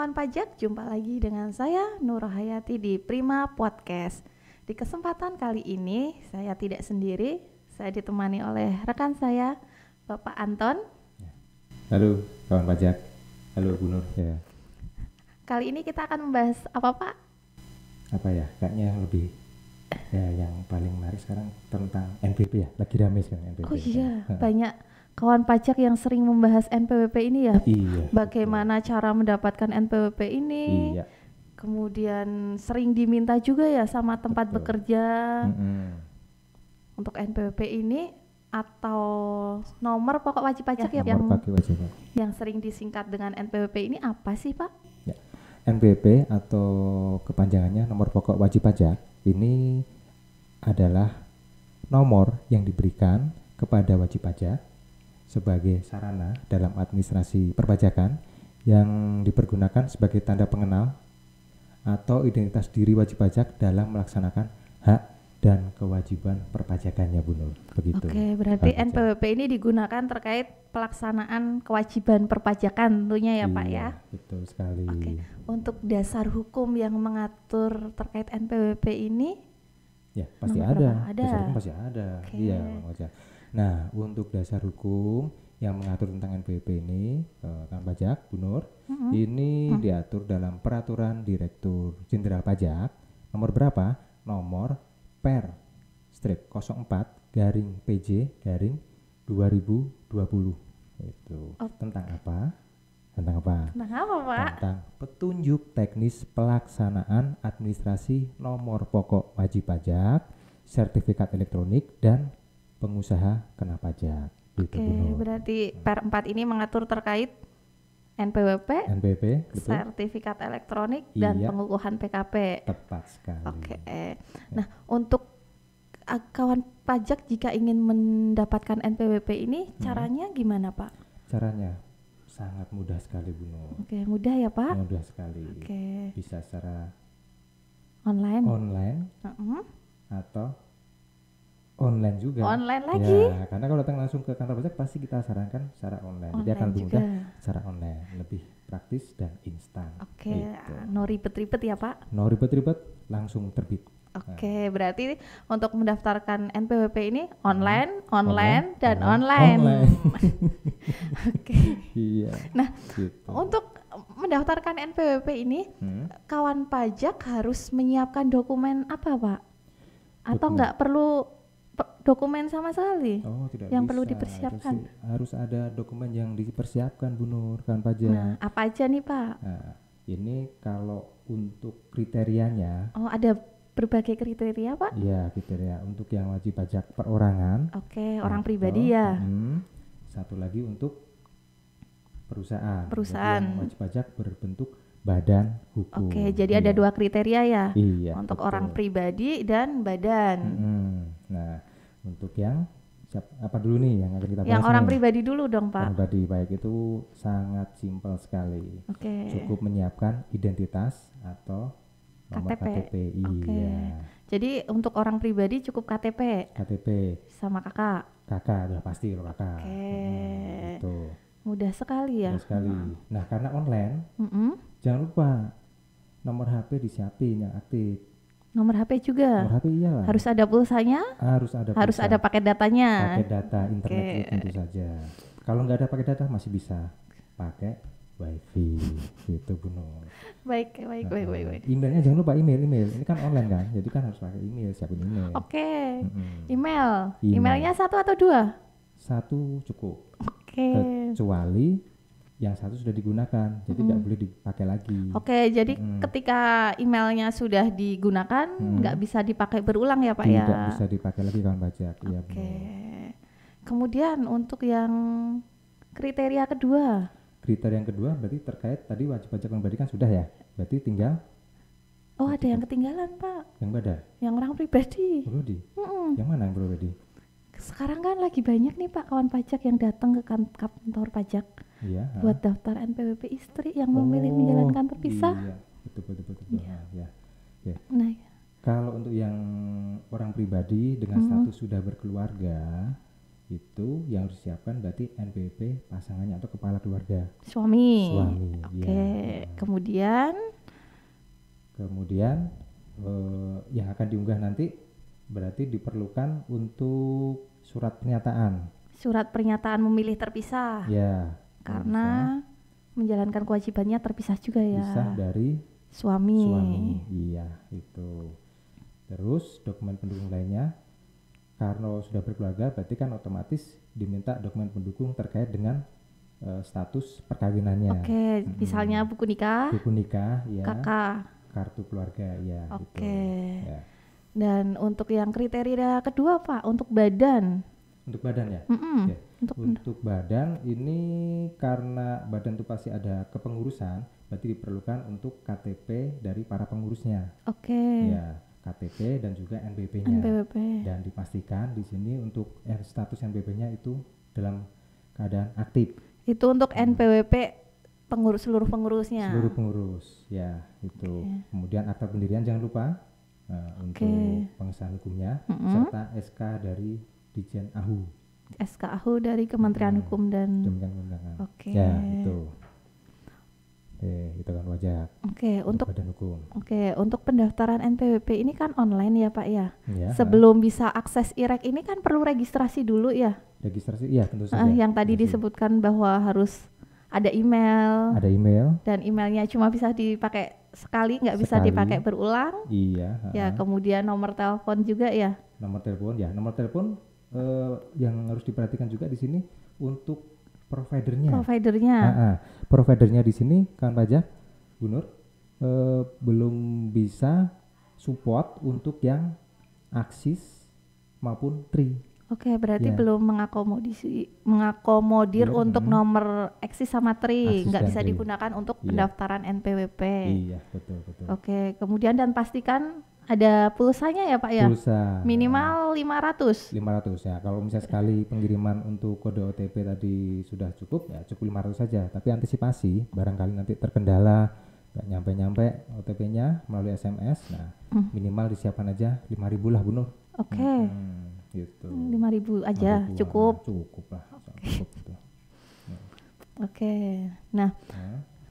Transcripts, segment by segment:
kawan pajak, jumpa lagi dengan saya Nur Hayati di Prima Podcast. Di kesempatan kali ini saya tidak sendiri, saya ditemani oleh rekan saya Bapak Anton. Halo kawan pajak, halo Bu Nur ya. Kali ini kita akan membahas apa Pak? Apa ya, kayaknya lebih ya yang paling menarik sekarang tentang NPWP ya, lagi rame sekarang NPWP. Oh iya, banyak kawan pajak yang sering membahas NPWP ini ya. Iya. Bagaimana cara mendapatkan NPWP ini? Iya. Kemudian sering diminta juga ya sama tempat bekerja untuk NPWP ini atau nomor pokok wajib pajak ya, yang sering disingkat dengan NPWP ini apa sih Pak? Ya. NPWP atau kepanjangannya nomor pokok wajib pajak ini adalah nomor yang diberikan kepada wajib pajak sebagai sarana dalam administrasi perpajakan yang dipergunakan sebagai tanda pengenal atau identitas diri wajib pajak dalam melaksanakan hak dan kewajiban perpajakannya, Bu Nur. Begitu. Oke, berarti NPWP ini digunakan terkait pelaksanaan kewajiban perpajakan tentunya ya Pak ya? Betul sekali. Oke, untuk dasar hukum yang mengatur terkait NPWP ini? Ya, pasti ada. Dasar hukum pasti ada. Okay. Iya, Bang Ojak. Nah, untuk dasar hukum yang mengatur tentang NPWP ini, kan pajak, Bu Nur, ini diatur dalam Peraturan Direktur Jenderal Pajak nomor berapa? Nomor Per strip 04 garing PJ garing 2020. Itu tentang apa? Tentang apa? Tentang apa Pak? Tentang petunjuk teknis pelaksanaan administrasi nomor pokok wajib pajak, sertifikat elektronik, dan pengusaha kena pajak. Oke, berarti Per 4 ini mengatur terkait NPWP, betul. sertifikat elektronik, dan pengukuhan PKP. Tepat sekali. Oke. Nah, untuk kawan pajak jika ingin mendapatkan NPWP ini, caranya gimana Pak? Caranya sangat mudah sekali, Bu Nur. Oke, mudah ya Pak? Mudah sekali. Oke. Bisa secara online atau online juga. Online lagi? Ya, karena kalau datang langsung ke kantor pajak pasti kita sarankan secara online. Jadi akan lebih mudah secara online, lebih praktis dan instan. Oke, no ribet-ribet ya Pak? No ribet-ribet, langsung terbit. Oke, berarti untuk mendaftarkan NPWP ini online, dan online. Oke. Iya. Nah, gitu. Untuk mendaftarkan NPWP ini, kawan pajak harus menyiapkan dokumen apa Pak? Atau nggak perlu dokumen sama sekali? Oh, tidak yang bisa. Perlu dipersiapkan. Harus ada dokumen yang dipersiapkan, Bu Nur, kawan pajak. Nah, apa aja nih Pak? Nah, ini kalau untuk kriterianya. Oh, ada berbagai kriteria Pak? Iya, kriteria untuk yang wajib pajak perorangan. Oke, orang pribadi ya. Satu lagi untuk perusahaan. Yang wajib pajak berbentuk badan hukum. Oke, jadi ada dua kriteria ya. Iya. Untuk orang pribadi dan badan. Nah, untuk yang apa dulu nih yang akan kita bahas? Yang orang pribadi dulu dong Pak. Orang pribadi, baik, itu sangat simpel sekali. Oke. Cukup menyiapkan identitas atau nomor KTP. Iya. Jadi untuk orang pribadi cukup KTP sama kakak udah pasti kalau kakak. Itu mudah sekali ya. Mudah sekali. Nah, karena online, jangan lupa nomor HP disiapin yang aktif. Nomor HP juga. Nomor HP iyalah. Harus ada pulsanya. Harus ada paket datanya. Paket data internet tentu saja. Kalau nggak ada paket data masih bisa pakai WiFi gitu, Bu Nur. Baik. Emailnya jangan lupa email. Ini kan online kan, jadi kan harus pakai email, siapin email. Oke. Emailnya 1 atau 2? 1 cukup. Oke. Kecuali yang 1 sudah digunakan, jadi tidak boleh dipakai lagi. Oke, jadi ketika emailnya sudah digunakan, nggak bisa dipakai berulang ya Pak ya? Tidak bisa dipakai lagi kawan pajak. Iya, Oke. Kemudian untuk yang kriteria kedua. Kriteria yang kedua berarti terkait tadi wajib pajak pribadi kan sudah ya, berarti tinggal. Oh, ada yang ketinggalan Pak. Yang mana? Yang orang pribadi. Pribadi. Yang mana yang pribadi? Sekarang kan lagi banyak nih Pak kawan pajak yang datang ke kantor pajak. Iya. Buat daftar NPWP istri yang memilih menjalankan terpisah. Iya, betul. Iya. Ya. Nah, kalau untuk yang orang pribadi dengan status sudah berkeluarga, itu yang harus disiapkan berarti NPWP pasangannya atau kepala keluarga. Suami. Suami. Oke. Ya. Kemudian yang akan diunggah nanti berarti diperlukan untuk surat pernyataan. Surat pernyataan memilih terpisah. Ya. Karena menjalankan kewajibannya terpisah juga ya. Pisah dari suami. Iya, itu. Terus dokumen pendukung lainnya, karena sudah berkeluarga berarti kan otomatis diminta dokumen pendukung terkait dengan status perkawinannya. Oke, misalnya buku nikah. Buku nikah, ya. Kakak. Kartu keluarga, ya. Oke. Gitu. Ya. Dan untuk yang kriteria kedua Pak, untuk badan. Untuk badan ya. Okay. Untuk badan ini karena badan itu pasti ada kepengurusan, berarti diperlukan untuk KTP dari para pengurusnya. Oke. Ya, KTP dan juga NPWP-nya. Dan dipastikan di sini untuk status NPWP-nya itu dalam keadaan aktif. Itu untuk NPWP seluruh pengurusnya. Seluruh pengurus, ya itu. Kemudian akta pendirian jangan lupa untuk pengesahan hukumnya, serta SK dari Ditjen AHU. SK AHU dari Kementerian Hukum dan Oke. Ya itu. Itu kan wajib. Untuk badan hukum. Untuk pendaftaran NPWP ini kan online ya Pak ya. Sebelum bisa akses IREK ini kan perlu registrasi dulu ya. Registrasi, iya tentu saja. Yang tadi disebutkan bahwa harus ada email. Dan emailnya cuma bisa dipakai sekali, nggak bisa dipakai berulang. Iya. Ya, kemudian nomor telepon juga ya. Nomor telepon yang harus diperhatikan juga di sini untuk providernya. Providernya di sini kan pajak, Bu Nur, belum bisa support untuk yang Axis maupun Tri. Berarti belum mengakomodir untuk nomor Axis sama Tri, nggak bisa digunakan untuk pendaftaran NPWP. Iya, betul. Kemudian dan pastikan ada pulsanya ya Pak ya? Pulsa. Minimal 500 ya. Kalau misalnya sekali pengiriman untuk kode OTP tadi sudah cukup, ya cukup 500 saja. Tapi antisipasi, barangkali nanti terkendala nggak nyampe OTP-nya melalui SMS, nah minimal disiapkan aja 5.000 lah Bu Nur. Gitu. 5.000 aja, cukup lah. Nah,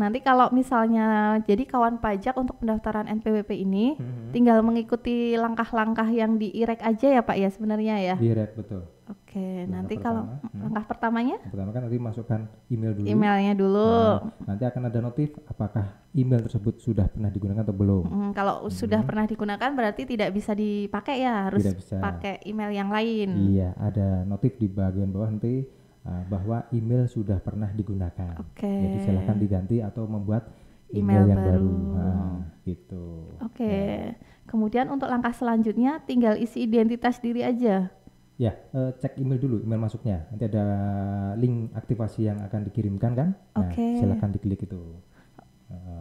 nanti kalau misalnya jadi kawan pajak untuk pendaftaran NPWP ini tinggal mengikuti langkah-langkah yang di IREK aja ya Pak ya sebenarnya ya. Di IREK, betul. Nanti kalau langkah pertamanya? Pertama kan nanti masukkan email dulu. Emailnya dulu. Nanti akan ada notif apakah email tersebut sudah pernah digunakan atau belum. Kalau sudah pernah digunakan berarti tidak bisa dipakai ya, harus pakai email yang lain. Iya, ada notif di bagian bawah nanti bahwa email sudah pernah digunakan. Jadi silakan diganti atau membuat email yang baru. Gitu. Kemudian untuk langkah selanjutnya tinggal isi identitas diri aja. Ya, cek email dulu, email masuknya. Nanti ada link aktivasi yang akan dikirimkan kan? Nah, silakan diklik itu.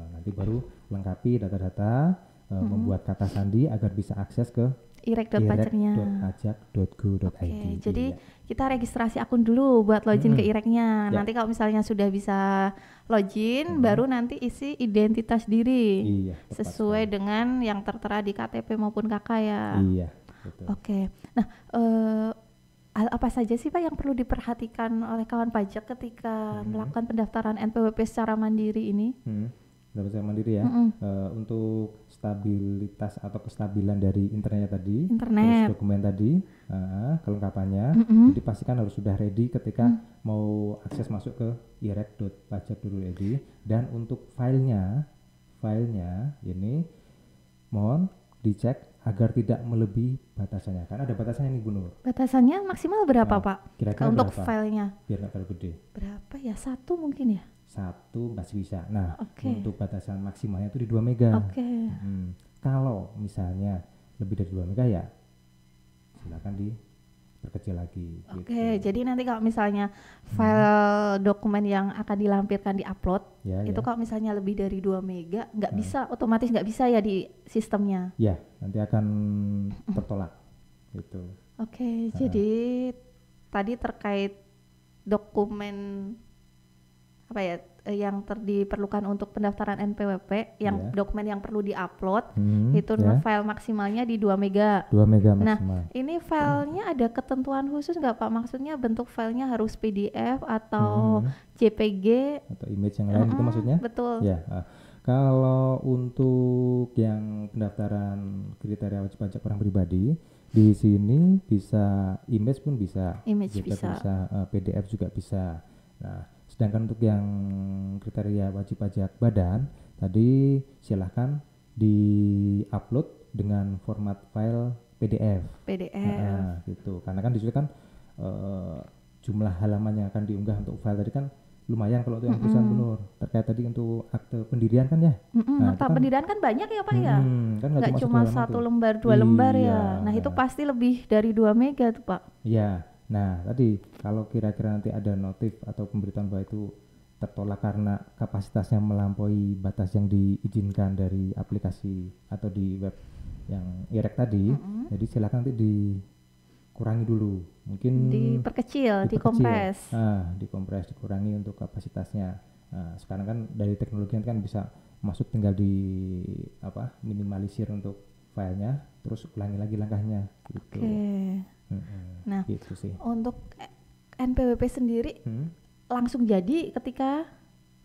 Nanti baru lengkapi data-data, membuat kata sandi agar bisa akses ke irek.pajak.go.id. Jadi kita registrasi akun dulu buat login ke IREK-nya. Nanti kalau misalnya sudah bisa login, baru nanti isi identitas diri sesuai dengan yang tertera di KTP maupun KK ya. Iya, betul. Nah, hal apa saja sih Pak yang perlu diperhatikan oleh kawan pajak ketika melakukan pendaftaran NPWP secara mandiri ini? Pendaftaran mandiri ya. Untuk stabilitas atau kestabilan dari internetnya tadi, terus dokumen tadi, kelengkapannya, jadi pastikan harus sudah ready ketika mau akses masuk ke irek.pajak.go.id. Dan untuk filenya ini mohon dicek agar tidak melebihi batasannya, karena ada batasannya nih Bu Nur. Batasannya maksimal berapa Pak? Kira-kira untuk berapa? filenya? Biar nggak terlalu gede. Berapa ya? 1 mungkin ya? 1 masih bisa. Nah, untuk batasan maksimalnya itu di 2 mega. Kalau misalnya lebih dari 2 mega ya silakan diperkecil lagi. Jadi nanti kalau misalnya file dokumen yang akan dilampirkan di-upload, itu kalau misalnya lebih dari 2 mega nggak bisa, otomatis nggak bisa ya di sistemnya. Ya, nanti akan tertolak. Gitu. Jadi tadi terkait dokumen yang diperlukan untuk pendaftaran NPWP, yang dokumen yang perlu diupload, itu file maksimalnya di 2 mega. 2 mega maksimal. Nah, ini filenya ada ketentuan khusus nggak Pak? Maksudnya bentuk filenya harus PDF atau JPG atau image yang lain itu maksudnya? Betul. Ya. Kalau untuk yang pendaftaran kriteria wajib pajak orang pribadi, di sini bisa image pun bisa, bisa PDF juga bisa. Nah, sedangkan untuk yang kriteria wajib pajak badan, tadi silahkan di-upload dengan format file PDF. Gitu. Karena kan di situ kan jumlah halaman yang akan diunggah untuk file tadi kan lumayan kalau untuk yang perusahaan Bunur. Terkait tadi untuk akte pendirian kan ya. Akte pendirian kan banyak ya Pak ya. Kan nggak cuma 1 lembar 2 lembar ya. Nah itu pasti lebih dari 2 mega tuh Pak. Iya. Nah tadi kalau kira-kira nanti ada notif atau pemberitahuan bahwa itu tertolak karena kapasitasnya melampaui batas yang diizinkan dari aplikasi atau di web yang IREK tadi, jadi silakan nanti dikurangi dulu, mungkin diperkecil, dikompres. Dikompres, dikurangi untuk kapasitasnya. Sekarang kan dari teknologi kan bisa masuk, tinggal di minimalisir untuk filenya, terus ulangi lagi langkahnya gitu. Nah, gitu sih. Untuk NPWP sendiri langsung jadi ketika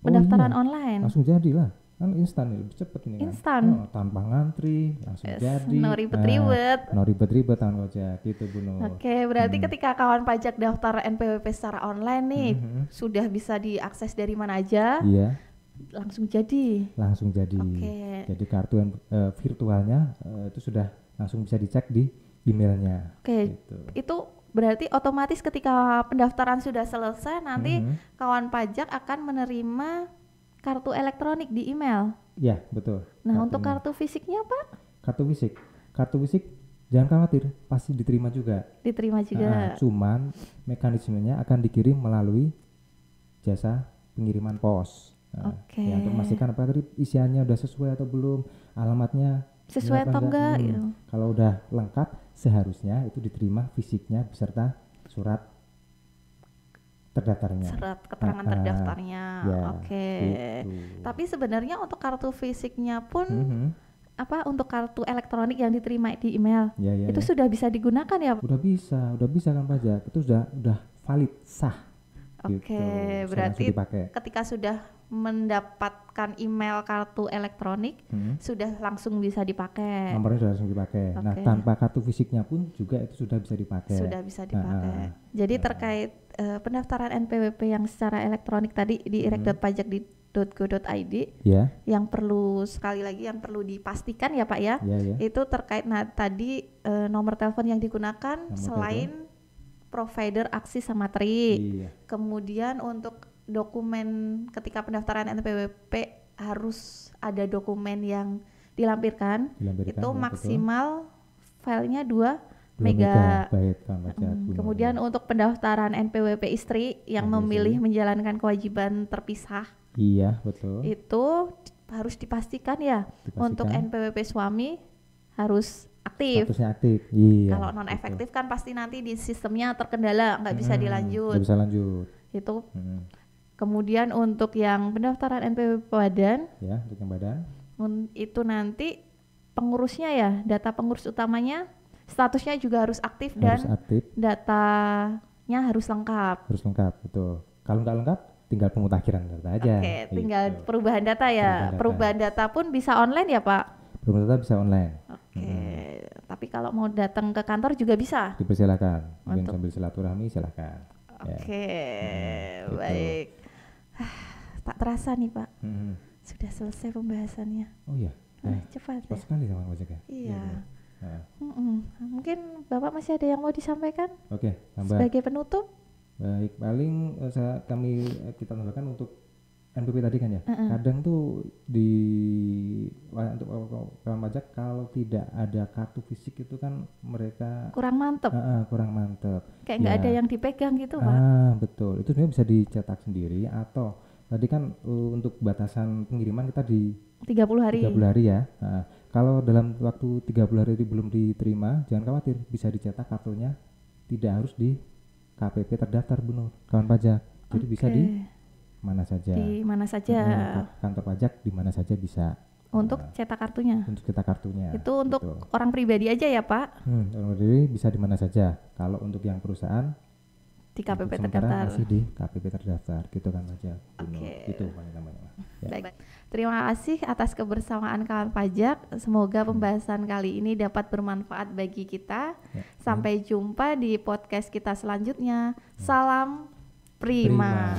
pendaftaran online. Langsung jadilah. Kan instan, lebih cepat ini kan. Tanpa ngantri, langsung jadi. No ribet-ribet. No ribet-ribet tanpa pajak gitu Bu Nur. Oke, berarti ketika kawan pajak daftar NPWP secara online nih, sudah bisa diakses dari mana aja. Iya. Langsung jadi. Jadi kartu virtualnya itu sudah langsung bisa dicek di emailnya. Gitu. Itu berarti otomatis ketika pendaftaran sudah selesai nanti kawan pajak akan menerima kartu elektronik di email. Ya, betul. Nah, untuk kartu fisiknya Pak? Kartu fisik jangan khawatir, pasti diterima juga. Cuman mekanismenya akan dikirim melalui jasa pengiriman pos. Ya, untuk memastikan apa tadi isiannya udah sesuai atau belum, alamatnya sesuai atau enggak. Kalau udah lengkap, seharusnya itu diterima fisiknya beserta surat terdaftarnya. Surat keterangan terdaftarnya. Gitu. Tapi sebenarnya untuk kartu fisiknya pun untuk kartu elektronik yang diterima di email itu sudah bisa digunakan ya? Udah bisa kan pajak. Itu udah valid, sah. Berarti ketika sudah mendapatkan email kartu elektronik sudah langsung bisa dipakai. Nomornya sudah langsung dipakai. Nah, tanpa kartu fisiknya pun juga itu sudah bisa dipakai. Jadi terkait pendaftaran NPWP yang secara elektronik tadi di irek.pajak.go.id yang perlu sekali lagi yang perlu dipastikan ya Pak ya, itu terkait tadi nomor telepon yang digunakan selain provider aksi sama TRI. Kemudian untuk dokumen ketika pendaftaran NPWP harus ada dokumen yang dilampirkan itu maksimal filenya 2 mega. Kemudian untuk pendaftaran NPWP istri yang memilih menjalankan kewajiban terpisah. Iya, betul. Itu harus dipastikan ya. Untuk NPWP suami harus aktif. Statusnya aktif. Iya. Kalau non efektif kan pasti nanti di sistemnya terkendala, nggak bisa dilanjut. Nggak bisa lanjut. Itu. Kemudian untuk yang pendaftaran NPWP badan. Ya, untuk yang badan. Itu nanti pengurusnya ya, data pengurus utamanya statusnya juga harus aktif dan datanya harus lengkap. Harus lengkap, betul. Kalau nggak lengkap, tinggal pemutakhiran data aja. Tinggal perubahan data ya. Perubahan data pun bisa online ya Pak? Perubahan data bisa online. Tapi kalau mau datang ke kantor juga bisa? Dipersilakan. Mungkin sambil silaturahmi silakan. Baik. Tak terasa nih Pak, sudah selesai pembahasannya. Oh iya. Cepat ya. Sekali sama Pak Jaka. Iya. Mungkin Bapak masih ada yang mau disampaikan? Tambah. Sebagai penutup? Baik, paling kita tambahkan untuk NPWP tadi kan ya. Kadang tuh untuk kawan pajak kalau tidak ada kartu fisik itu kan mereka kurang mantep. Kayak nggak ada yang dipegang gitu Pak. Betul. Itu sebenarnya bisa dicetak sendiri atau tadi kan untuk batasan pengiriman kita di 30 hari. 30 hari ya. Kalau dalam waktu 30 hari itu belum diterima, jangan khawatir, bisa dicetak kartunya, tidak harus di KPP terdaftar Bu Nur, kawan pajak. Jadi bisa mana saja. Di mana saja. Kantor pajak di mana saja bisa. Untuk cetak kartunya. Untuk cetak kartunya. Itu untuk gitu. Orang pribadi aja ya Pak? Orang pribadi bisa di mana saja. Kalau untuk yang perusahaan di KPP terdaftar. Masih di KPP terdaftar, gitu kan aja. Itu namanya. Ya. Baik. Terima kasih atas kebersamaan kawan pajak. Semoga pembahasan kali ini dapat bermanfaat bagi kita. Sampai jumpa di podcast kita selanjutnya. Salam Prima.